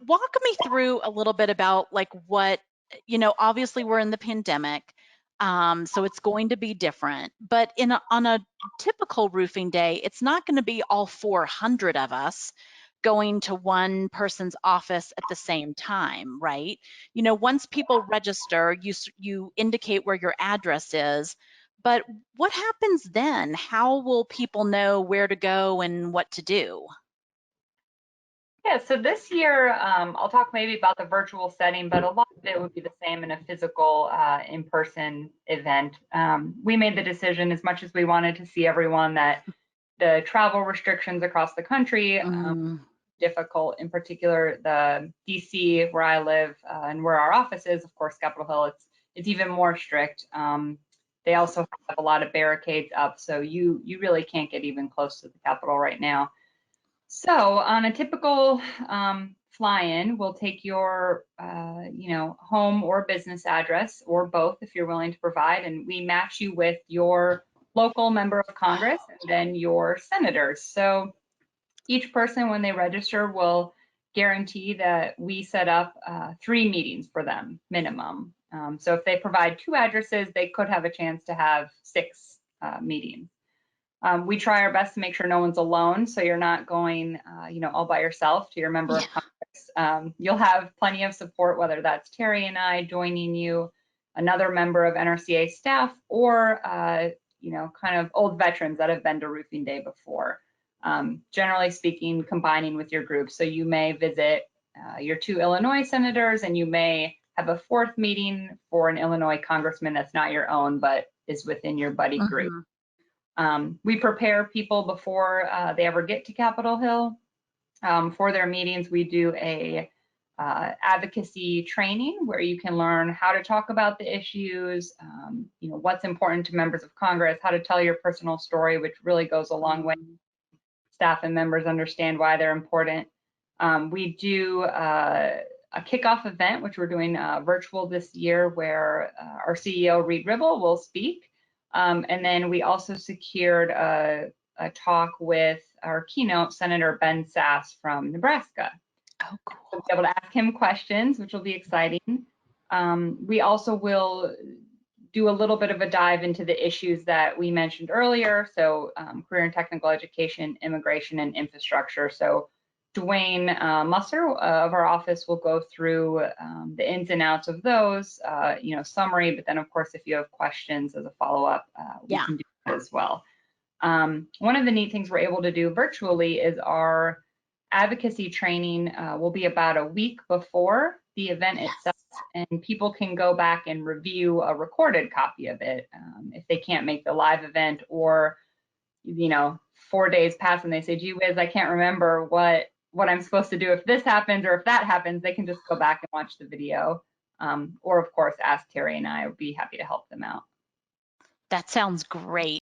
walk me through a little bit about like what, obviously we're in the pandemic, so it's going to be different, but on a typical roofing day, it's not going to be all 400 of us going to one person's office at the same time, right? Once people register, you indicate where your address is, but what happens then? How will people know where to go and what to do? Yeah, so this year, I'll talk maybe about the virtual setting, but a lot of it would be the same in a physical, in-person event. We made the decision, as much as we wanted to see everyone, that the travel restrictions across the country, Mm, difficult, in particular the DC where I live, and where our office is, of course, Capitol Hill, it's even more strict. They also have a lot of barricades up, so you really can't get even close to the Capitol right now. So on a typical fly-in, we'll take your, home or business address, or both if you're willing to provide, and we match you with your local member of Congress and then your senators. So each person, when they register, will guarantee that we set up 3 meetings for them minimum. So if they provide 2 addresses, they could have a chance to have 6 meetings. We try our best to make sure no one's alone, so you're not going, all by yourself to your member yeah. of Congress. You'll have plenty of support, whether that's Terry and I joining you, another member of NRCA staff, or kind of old veterans that have been to Roofing Day before. Generally speaking, combining with your group. So you may visit your 2 Illinois senators, and you may have a 4th meeting for an Illinois congressman that's not your own, but is within your buddy group. Mhm. We prepare people before they ever get to Capitol Hill. For their meetings, we do a advocacy training where you can learn how to talk about the issues, what's important to members of Congress, how to tell your personal story, which really goes a long way. Mm. Staff and members understand why they're important. We do a kickoff event, which we're doing virtual this year, where our CEO, Reed Ribble, will speak. And then we also secured a talk with our keynote, Senator Ben Sasse from Nebraska. Oh, We'll cool. be able to ask him questions, which will be exciting. We also will do a little bit of a dive into the issues that we mentioned earlier. So career and technical education, immigration, and infrastructure. So Dwayne Musser of our office will go through the ins and outs of those, summary, but then of course, if you have questions as a follow-up, we Yeah. can do that as well. One of the neat things we're able to do virtually is our advocacy training will be about a week before the event itself, Yes. and people can go back and review a recorded copy of it if they can't make the live event, or 4 days pass and they say, gee whiz, I can't remember what I'm supposed to do if this happens or if that happens. They can just go back and watch the video, or of course ask Terry and I would be happy to help them out. That sounds great.